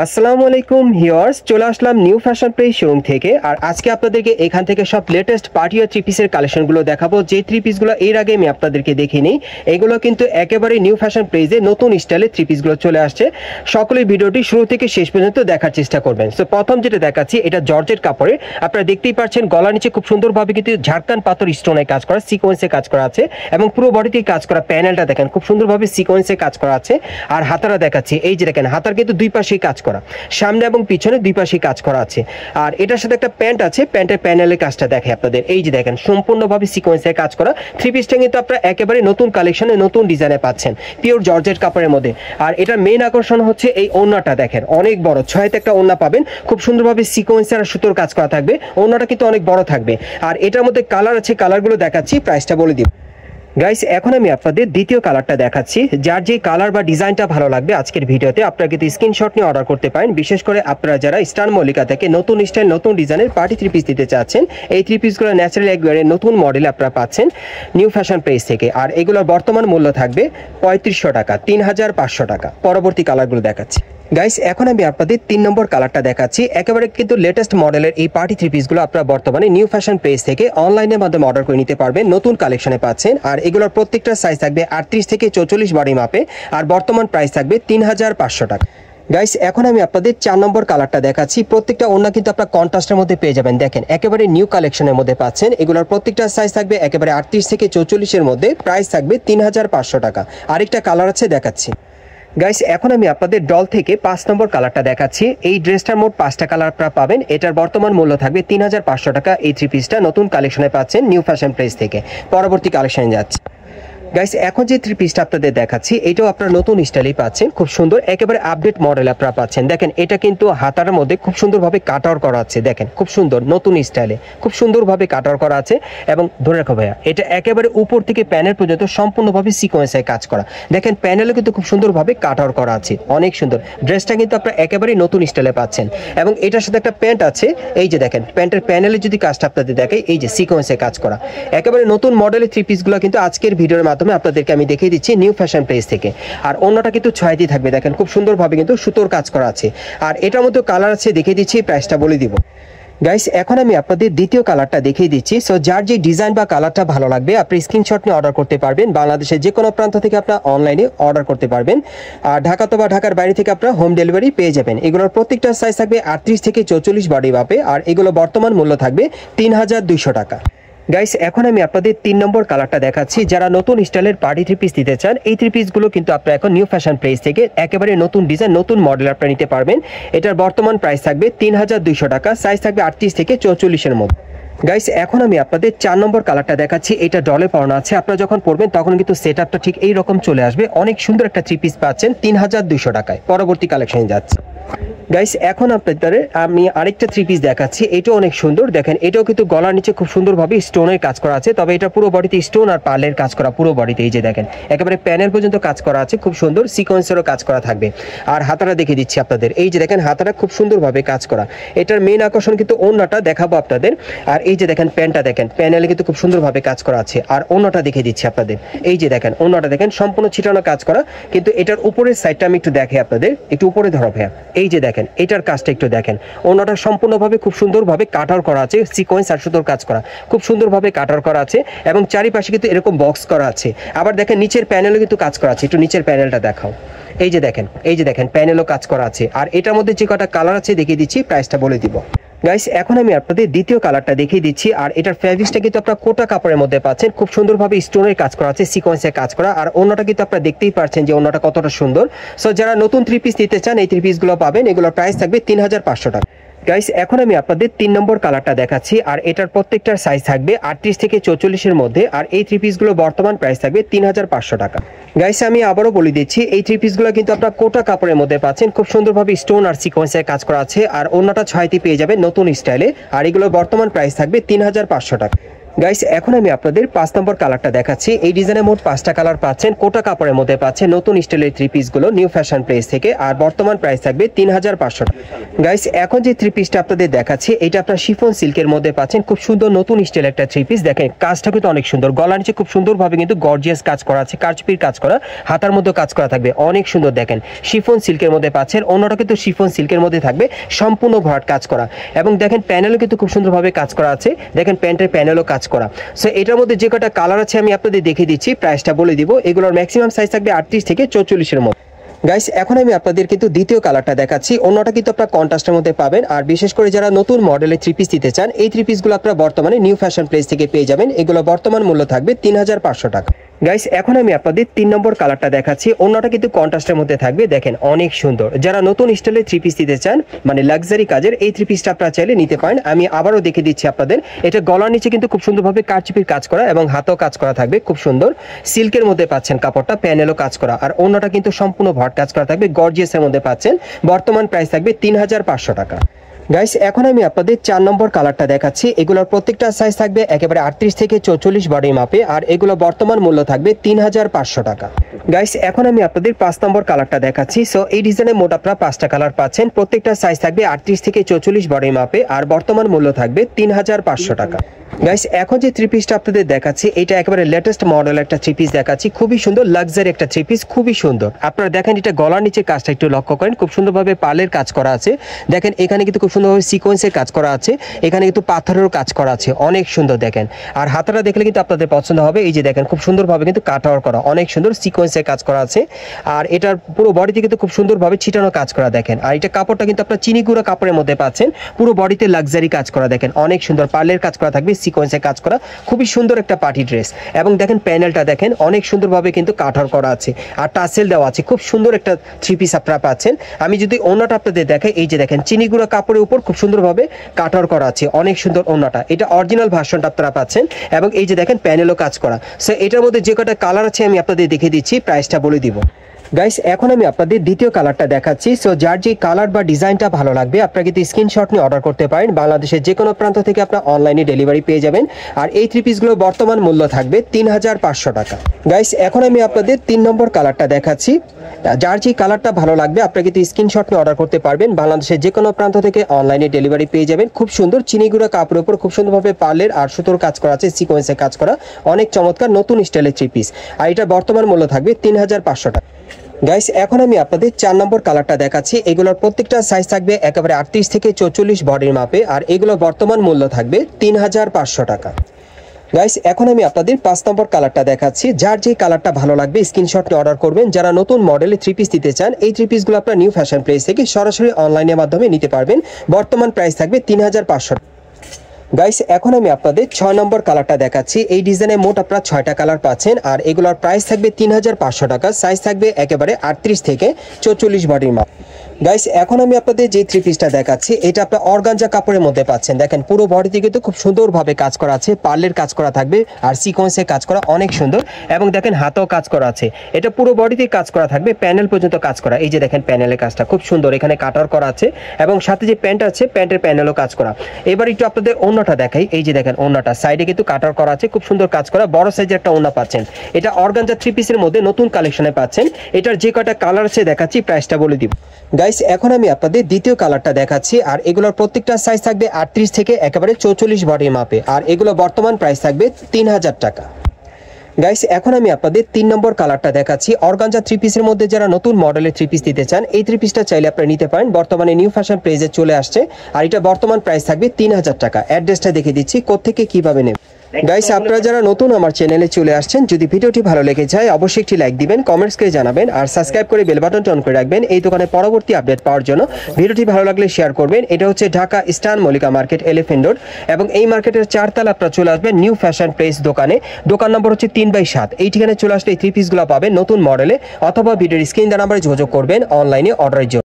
আসসালামু আলাইকুম ভিউয়ার্স, চলে আসলাম নিউ ফ্যাশন প্লেস শোরুম থেকে। আর আজকে আপনাদেরকে এখান থেকে সব লেটেস্ট পার্টি আর থ্রি পিসের কালেকশনগুলো দেখাবো। যে থ্রি পিসগুলো এর আগে আমি আপনাদেরকে দেখিনি, এগুলো কিন্তু একেবারে নিউ ফ্যাশন প্লেসে নতুন স্টাইলে থ্রি পিসগুলো চলে আসছে। সকলেই ভিডিওটি শুরু থেকে শেষ পর্যন্ত দেখার চেষ্টা করবেন। সো প্রথম যেটা দেখাচ্ছি, এটা জর্জেট কাপড়ে, আপনারা দেখতেই পাচ্ছেন গলার নিচে খুব সুন্দরভাবে কিন্তু ঝাড়খান পাথর স্টোনে কাজ করা, সিকোয়েন্সে কাজ করা আছে এবং পুরো বডিতেই কাজ করা। প্যানেলটা দেখেন খুব সুন্দরভাবে সিকোয়েন্সে কাজ করা আছে। আর হাতারা দেখাচ্ছি, এই যে দেখেন হাতার কিন্তু দুই পাশেই কাজ করা, সামনে এবং পিছনে দুই পাশেই কাজ করা আছে। আর এটার সাথে একটা প্যান্ট আছে, প্যান্টের প্যানেলের কাজটা দেখে আপনাদের, এই যে দেখেন সম্পূর্ণভাবে সিকোয়েন্সে কাজ করা। থ্রি পিসটা কিন্তু আপনারা একেবারে নতুন কালেকশনে নতুন ডিজাইনে পাচ্ছেন, পিওর জর্জেট কাপড়ের মধ্যে। আর এটার মেইন আকর্ষণ হচ্ছে এই ওড়নাটা দেখেন, অনেক বড়, 6 একটা ওড়না পাবেন, খুব সুন্দরভাবে সিকোয়েন্স আর সুতোর কাজ করা থাকবে। ওড়নাটা কিন্তু অনেক বড় থাকবে। আর এটার মধ্যে কালার আছে, কালারগুলো দেখাচ্ছি, প্রাইসটা বলে দিব। গাইস, এখন আমি আপনাদের দ্বিতীয় কালারটা দেখাচ্ছি। যার যে কালার বা ডিজাইনটা ভালো লাগবে আজকের ভিডিওতে আপনারা কিন্তু স্ক্রিনশট নিয়ে অর্ডার করতে পারেন। বিশেষ করে আপনারা যারা স্টার মল্লিকা থেকে নতুন স্টাইল নতুন ডিজাইনের পার্টি থ্রি পিস দিতে চাচ্ছেন, এই থ্রি পিসগুলো ন্যাচারাল একবারে নতুন মডেল আপনারা পাচ্ছেন নিউ ফ্যাশন প্লেস থেকে। আর এগুলোর বর্তমান মূল্য থাকবে 3500 টাকা, 3500 টাকা। পরবর্তী কালারগুলো দেখাচ্ছি। গাইস, এখন আমি আপনাদের 3 নম্বর কালারটা দেখাচ্ছি। একেবারে কিন্তু লেটেস্ট মডেলের এই পার্টি থ্রি পিসগুলো আপনারা বর্তমানে নিউ ফ্যাশন পেজ থেকে অনলাইনের মাধ্যমে অর্ডার করে নিতে পারবেন, নতুন কালেকশনে পাচ্ছেন। আর এগুলোর প্রত্যেকটা সাইজ থাকবে 38 থেকে 44 বডি মাপে। আর বর্তমান প্রাইস থাকবে 3500 টাকা। গাইস, এখন আমি আপনাদের 4 নম্বর কালারটা দেখাচ্ছি। প্রত্যেকটা ওড়না কিন্তু আপনারা কন্ট্রাস্টের মধ্যে পেয়ে যাবেন, দেখেন একেবারে নিউ কালেকশনের মধ্যে পাচ্ছেন। এগুলোর প্রত্যেকটা সাইজ থাকবে একেবারে 38 থেকে 44 এর মধ্যে, প্রাইস থাকবে 3500 টাকা। আরেকটা কালার আছে, দেখাচ্ছি। গাইস, এখন আমি আপনাদের ডল থেকে 5 নম্বর কালারটা দেখাচ্ছি। এই ড্রেসটার মোট 5টা কালার আপনারা পাবেন। এটার বর্তমান মূল্য থাকবে 3500 টাকা। এই থ্রি পিসটা নতুন কালেকশনে পাচ্ছেন নিউ ফ্যাশন প্লেস থেকে। পরবর্তী কালেকশনে যাচ্ছে। গাইস, এখন যে থ্রি পিসটা আপনাদের দেখাচ্ছি, এটাও আপনারা নতুন স্টাইলেই পাচ্ছেন, খুব সুন্দর একেবারে আপডেট মডেল আপনারা পাচ্ছেন। দেখেন এটা কিন্তু হাতার মধ্যে খুব সুন্দরভাবে কাটার করা আছে, দেখেন খুব সুন্দর নতুন স্টাইলে খুব সুন্দরভাবে কাটার করা আছে। এবং ধরে রাখো ভাইয়া, এটা একেবারে উপর থেকে প্যানেল পর্যন্ত সম্পূর্ণভাবে সিকোয়েন্সে কাজ করা। দেখেন প্যানেলও কিন্তু খুব সুন্দরভাবে কাটার করা আছে, অনেক সুন্দর। ড্রেসটা কিন্তু আপনারা একেবারে নতুন স্টাইলে পাচ্ছেন। এবং এটার সাথে একটা প্যান্ট আছে, এই যে দেখেন প্যান্টের প্যানেলে যদি কাজটা আপনাদের দেখাই, এই যে সিকোয়েন্সে কাজ করা একেবারে নতুন মডেলের থ্রি পিসগুলো কিন্তু আজকের ভিডিওর মাধ্যমে আপনাদেরকে আমি দেখিয়ে দিচ্ছি নিউ ফ্যাশন প্লেস থেকে। আর অন্যটা কিন্তু 6 দিয়ে থাকবে, দেখেন খুব সুন্দরভাবে কিন্তু সুতোর কাজ করা আছে। আর এটার মধ্যে কালার আছে, দেখিয়ে দিচ্ছি, প্রাইসটা বলে দিব। গাইস, এখন আমি আপনাদের দ্বিতীয় কালারটা দেখিয়ে দিচ্ছি। সো যার যে ডিজাইন বা কালারটা ভালো লাগবে আপনি স্ক্রিনশট নিয়ে অর্ডার করতে পারবেন। বাংলাদেশের যে কোনো প্রান্ত থেকে আপনারা অনলাইনে অর্ডার করতে পারবেন। আর ঢাকা তো বা ঢাকার বাইরে থেকে আপনারা হোম ডেলিভারি পেয়ে যাবেন। এগুলোর প্রত্যেকটা সাইজ থাকবে 38 থেকে 44 বডি মাপে। আর এগুলো বর্তমান মূল্য থাকবে 3200 টাকা। গাইস, এখন আমি আপনাদের 3 নম্বর কালারটা দেখাচ্ছি। যারা নতুন স্টাইলের পার্টি থ্রি পিস দিতে চান, এই থ্রি পিসগুলো কিন্তু আপনারা এখন নিউ ফ্যাশন প্লেস থেকে একেবারে নতুন ডিজাইন নতুন মডেল আপনারা নিতে পারবেন। এটার বর্তমান প্রাইস থাকবে 3200 টাকা, সাইজ থাকবে 38 থেকে 44 এর মধ্যে। গাইস, এখন আমি আপনাদের 4 নম্বর কালারটা দেখাচ্ছি। এটা ডলে পাওনা আছে, আপনারা যখন পরবেন তখন কিন্তু সেট আপটা ঠিক এই রকম চলে আসবে। অনেক সুন্দর একটা থ্রি পিস পাচ্ছেন 3200 টাকায়। পরবর্তী কালেকশনে যাচ্ছে। গাইস, এখন আপনাদের আমি আরেকটা থ্রি পিস দেখাচ্ছি। এটাও অনেক সুন্দর, দেখেন এটাও কিন্তু গলার নিচে খুব সুন্দরভাবে স্টোনের কাজ করা আছে। তবে এটা পুরো বডিতে স্টোন আর পার্লের কাজ করা, পুরো বডিতে এই যে দেখেন একেবারে প্যানেল পর্যন্ত কাজ করা আছে, খুব সুন্দর সিকোয়েন্সেরও কাজ করা থাকবে। আর হাতাটা দেখিয়ে দিচ্ছি আপনাদের, এই যে দেখেন হাতাটা খুব সুন্দরভাবে কাজ করা। এটার মেইন আকর্ষণ কিন্তু ওড়নাটা দেখাবো আপনাদের। আর এই যে দেখেন প্যান্টটা দেখেন, প্যানেলে কিন্তু খুব সুন্দরভাবে কাজ করা আছে। আর ওড়নাটা দেখিয়ে দিচ্ছি আপনাদের, এই যে দেখেন ওড়নাটা দেখেন সম্পূর্ণ ছিটানো কাজ করা। কিন্তু এটার উপরের সাইডটা আমি একটু দেখে আপনাদের, একটু উপরে ধরো ভাইয়া, এই যে দেখেন এটার কাজটা একটু দেখেন। ওড়নাটা সম্পূর্ণভাবে খুব সুন্দরভাবে কাটার করা আছে, সিকোয়েন্স আর সুতোর কাজ করা, খুব সুন্দরভাবে কাটার করা আছে। এবং চারিপাশে কিন্তু এরকম বক্স করা আছে। আবার দেখেন নিচের প্যানেলও কিন্তু কাজ করা আছে, একটু নিচের প্যানেলটা দেখাও, এই যে দেখেন, এই যে দেখেন প্যানেলও কাজ করা আছে। আর এটার মধ্যে যে কটা কালার আছে দেখিয়ে দিচ্ছি, প্রাইসটা বলে দিব। গাইস, এখন আমি আপনাদের দ্বিতীয় কালারটা দেখিয়ে দিচ্ছি। আর এটার ফেব্রিক্সটা কিন্তু আপনারা কোটা কাপড়ের মধ্যে পাচ্ছেন, খুব সুন্দরভাবে স্টোনের কাজ করা আছে, সিকোয়েন্সে কাজ করা। আর অন্যটা কিন্তু আপনারা দেখতেই পাচ্ছেন যে অন্যটা কতটা সুন্দর। সো যারা নতুন থ্রি পিস নিতে চান এই থ্রি পিসগুলো পাবেন। এগুলোর প্রাইস থাকবে 3500 টাকা। গাইস, এখন আমি আপনাদের 3 নম্বর কালারটা দেখাচ্ছি। আর এটার প্রত্যেকটার সাইজ থাকবে 38 থেকে 44 এর মধ্যে। আর এই থ্রি পিসগুলো বর্তমান প্রাইস থাকবে 3500 টাকা। গাইস, আমি আবারও বলে দিচ্ছি, এই থ্রি পিসগুলো কিন্তু আপনারা কোটা কাপড়ের মধ্যে পাচ্ছেন, খুব সুন্দরভাবে স্টোন আর সিকোয়েন্সের কাজ করা আছে। আর অন্যটা 6টি পেয়ে যাবেন নতুন স্টাইলে। আর এগুলো বর্তমান প্রাইস থাকবে 3500 টাকা। গাইস এখন আমি আপনাদের 5 নম্বর কালারটা দেখাচ্ছি। এই ডিজাইনে মোট 5টা কালার পাচ্ছেন, কোটা কাপড়ের মধ্যে পাচ্ছেন নতুন স্টাইলের থ্রি পিসগুলো নিউ ফ্যাশন প্লেস থেকে, আর বর্তমান প্রাইস থাকবে 3500 টাকা। গাইস এখন যে থ্রি পিসটা আপনাদের দেখাচ্ছি এটা আপনার শিফন সিল্কের মধ্যে পাচ্ছেন, খুব সুন্দর নতুন স্টাইলের একটা থ্রি পিস। দেখেন কাজটা কিন্তু অনেক সুন্দর, গলার নিচে খুব সুন্দরভাবে কিন্তু গর্জিয়াস কাজ করা আছে, কারচুপির কাজ করা, হাতার মধ্যে কাজ করা থাকবে, অনেক সুন্দর। দেখেন শিফন সিল্কের মধ্যে পাচ্ছেন, অন্যটা কিন্তু শিফন সিল্কের মধ্যে থাকবে, সম্পূর্ণ ভরাট কাজ করা, এবং দেখেন প্যানেলও কিন্তু খুব সুন্দরভাবে কাজ করা আছে, দেখেন প্যান্টের প্যানেলও কাজ করা। সো এটার মধ্যে যে কটা কালার আছে আমি আপনাদের দেখিয়ে দিচ্ছি, প্রাইসটা বলে দিব। এগুলোর ম্যাক্সিমাম সাইজ থাকবে 38 থেকে 44-এর মধ্যে। গাইস এখন আমি আপনাদের কিন্তু দ্বিতীয় কালারটা দেখাচ্ছি, অন্যটা কিন্তু আপনারা কন্ট্রাস্টের মধ্যে পাবেন। আর বিশেষ করে যারা নতুন মডেলের থ্রি পিস দিতে চান, এই থ্রি পিসগুলো আপনারা বর্তমানে নিউ ফ্যাশন প্লেস থেকে পেয়ে যাবেন। এগুলো বর্তমান মূল্য থাকবে 3500 টাকা। গাইস এখন আমি আপনাদের 3 নম্বর কালারটা দেখাচ্ছি, অন্যটা কিন্তু কন্ট্রাস্টের মধ্যে থাকবে, দেখেন অনেক সুন্দর। যারা নতুন স্টাইলের থ্রি পিস দিতে চান, মানে লাক্সারি কাজের, এই থ্রি পিসটা আপনারা চাইলে নিতে পারেন। আমি আবারও দেখে দিচ্ছি আপনাদের, এটা গলার নিচে কিন্তু খুব সুন্দরভাবে কারচুপির কাজ করা এবং হাতেও কাজ করা থাকবে, খুব সুন্দর সিল্কের মধ্যে পাচ্ছেন কাপড়টা, প্যানেলও কাজ করা, আর অন্যটা কিন্তু সম্পূর্ণ ভরাট কাজ করা থাকবে, গর্জিয়াসের মধ্যে পাচ্ছেন। বর্তমান প্রাইস থাকবে 3500 টাকা। গাইস এখন আমি আপনাদের 4 নম্বর কালারটা দেখাচ্ছি, এগুলোর প্রত্যেকটা সাইজ থাকবে একেবারে 38 থেকে 44 বডি মাপে, আর এগুলো বর্তমান মূল্য থাকবে 3500 টাকা। গাইস এখন আমি আপনাদের 5 নম্বর কালারটা দেখাচ্ছি। সো এই ডিজাইনে মোট আপনারা 5টা কালার পাচ্ছেন, প্রত্যেকটা সাইজ থাকবে 38 থেকে 44 বডি মাপে, আর বর্তমান মূল্য থাকবে 3500 টাকা। গাইস এখন যে থ্রি পিসটা আপনাদের দেখাচ্ছি এটা একেবারে লেটেস্ট মডেল একটা থ্রি পিস দেখাচ্ছি, খুবই সুন্দর লাক্সারি একটা থ্রি পিস, খুবই সুন্দর। আপনারা দেখেন এটা গলার নিচে কাজটা একটু লক্ষ্য করেন, খুব সুন্দরভাবে পার্লের কাজ করা আছে, দেখেন এখানে কিন্তু খুব সুন্দরভাবে সিকোয়েন্সের কাজ করা আছে, এখানে কিন্তু পাথরেরও কাজ করা আছে, অনেক সুন্দর। দেখেন আর হাতাটা দেখলে কিন্তু আপনাদের পছন্দ হবে, এই যে দেখেন খুব সুন্দরভাবে কিন্তু কাটওয়ার করা, অনেক সুন্দর সিকোয়েন্সের কাজ করা আছে, আর এটার পুরো বডিতে কিন্তু খুব সুন্দরভাবে ছিটানো কাজ করা। দেখেন আর এটা কাপড়টা কিন্তু আপনার চিনি গুঁড়া কাপড়ের মধ্যে পাচ্ছেন, পুরো বডিতে লাক্সারি কাজ করা, দেখেন অনেক সুন্দর পার্লের কাজ করা থাকবে, সিকোয়েন্সের কাজ করা, খুবই সুন্দর একটা পার্টি ড্রেস। এবং দেখেন প্যানেলটা দেখেন অনেক সুন্দরভাবে কিন্তু কাটওয়ার করা আছে, আর টাসেল দেওয়া আছে, খুব সুন্দর একটা থ্রি পিস আপনারা পাচ্ছেন। আমি যদি ওন্নাটা আপনাদের দেখাই, এই যে দেখেন চিনি গুঁড়া কাপড়ের উপর খুব সুন্দরভাবে কাটওয়ার করা আছে, অনেক সুন্দর ওন্নাটা, এটা অরিজিনাল ভার্সনটা আপনারা পাচ্ছেন, এবং এই যে দেখেন প্যানেলও কাজ করা। সো এটার মধ্যে যে কটা কালার আছে আমি আপনাদের দেখিয়ে দিচ্ছি, প্রাইসটা বলে দিব। গাইস এখন আমি আপনাদের দ্বিতীয় কালারটা দেখাচ্ছি। সো যার যে কালার বা ডিজাইনটা ভালো লাগবে আপনারা কিন্তু স্ক্রিনশট নিয়ে অর্ডার করতে পারেন, বাংলাদেশের যে কোনো প্রান্ত থেকে আপনারা অনলাইনে ডেলিভারি পেয়ে যাবেন। আর এই থ্রি পিসগুলো বর্তমান মূল্য থাকবে 3500 টাকা। গাইস এখন আমি আপনাদের 3 নম্বর কালারটা দেখাচ্ছি, যার যে কালারটা ভালো লাগবে আপনারা কিন্তু স্ক্রিনশট নিয়ে অর্ডার করতে পারবেন, বাংলাদেশের যে কোনো প্রান্ত থেকে অনলাইনে ডেলিভারি পেয়ে যাবেন। খুব সুন্দর চিনিগুড়া কাপড়ের উপর খুব সুন্দরভাবে পার্লের আর সুতোর কাজ করা আছে, সিকোয়েন্সের কাজ করা, অনেক চমৎকার নতুন স্টাইলের থ্রি পিস, আর এটা বর্তমান মূল্য থাকবে 3500 টাকা। গাইস এখন আমি আপনাদের 4 নম্বর কালারটা দেখাচ্ছি, এগুলোর প্রত্যেকটা সাইজ থাকবে একেবারে 38 থেকে 44 বডির মাপে, আর এগুলো বর্তমান মূল্য থাকবে 3500 টাকা। গাইস এখন আমি আপনাদের 5 নম্বর কালারটা দেখাচ্ছি, যার যে কালারটা ভালো লাগবে স্ক্রিনশট নিয়ে অর্ডার করবেন। যারা নতুন মডেলে থ্রি পিস দিতে চান, এই থ্রি পিসগুলো আপনারা নিউ ফ্যাশন প্লেস থেকে সরাসরি অনলাইনের মাধ্যমে নিতে পারবেন, বর্তমান প্রাইস থাকবে 3500 টাকা। গাইস এখন আমি আপনাদের 6 নম্বর কালারটা দেখাচ্ছি, এই ডিজাইনে মোট আপনারা 6টা কালার পাচ্ছেন, আর এগুলোর প্রাইস থাকবে 3500 টাকা, সাইজ থাকবে একেবারে 38 থেকে 44 বডির মাপ। গাইস এখন আমি আপনাদের যে থ্রি পিসটা দেখাচ্ছি এটা আপনারা অর্গানজা কাপড়ের মধ্যে পাচ্ছেন, দেখেন পুরো বডিতে কিন্তু খুব সুন্দরভাবে কাজ করা আছে, পার্লের কাজ করা থাকবে, আর সিকোয়েন্সের কাজ করা, অনেক সুন্দর, এবং দেখেন হাতেও কাজ করা আছে, এটা পুরো বডিতে কাজ করা থাকবে, প্যানেল পর্যন্ত কাজ করা, এই যে দেখেন প্যানেলের কাজটা খুব সুন্দর, এখানে কাটার করা আছে, এবং সাথে যে প্যান্ট আছে প্যান্টের প্যানেলও কাজ করা। এবার একটু আপনাদের ওন্নাটা দেখাই, এই যে দেখেন ওন্নাটা সাইডে কিন্তু কাটার করা আছে, খুব সুন্দর কাজ করা, বড় সাইজের একটা ওন্না পাচ্ছেন, এটা অর্গানজা থ্রি পিসের মধ্যে নতুন কালেকশনে পাচ্ছেন। এটার যে কয়টা কালার আছে দেখাচ্ছি, প্রাইসটা বলে দিব। গাইস এখন আমি আপনাদের দ্বিতীয় কালারটা দেখাচ্ছি, আর এগুলোর প্রত্যেকটা সাইজ থাকবে 38 থেকে একেবারে 44 বডির মাপে, আর এগুলো বর্তমান প্রাইস থাকবে 3000 টাকা। গাইস এখন আমি আপনাদের 3 নম্বর কালারটা দেখাচ্ছি, অর্গানজা থ্রি পিসের মধ্যে যারা নতুন মডেলের থ্রি পিস দিতে চান, এই থ্রি পিসটা চাইলে আপনারা নিতে পারেন, বর্তমানে নিউ ফ্যাশন প্লেসে চলে আসছে, আর এটা বর্তমান প্রাইস থাকবে 3000 টাকা। অ্যাড্রেসটা দেখিয়ে দিচ্ছি কোত্থেকে কিভাবে নেবেন। গাইস আপনারা যারা নতুন আমার চ্যানেলে চলে আসছেন, যদি ভিডিওটি ভালো লেগে যায় অবশ্যই একটি লাইক দিবেন, কমেন্টস করে জানাবেন, আর সাবস্ক্রাইব করে বেল বাটনটা অন করে রাখবেন এই দোকানের পরবর্তী আপডেট পাওয়ার জন্য। ভিডিওটি ভালো লাগলে শেয়ার করবেন। এটা হচ্ছে Dhaka eastern Mallika market, elephant road, এবং এই মার্কেটের 4 তলা আপনারা চলে আসবেন নিউ ফ্যাশন প্লেস দোকানে। দোকান নম্বর হচ্ছে 3/7। এই ঠিকানায় চলে আসলে এই থ্রি পিসগুলো পাবেন নতুন মডেলে, অথবা ভিডিওর স্ক্রিন দেওয়া নাম্বারে যোগাযোগ করবেন অনলাইনে অর্ডারের জন্য।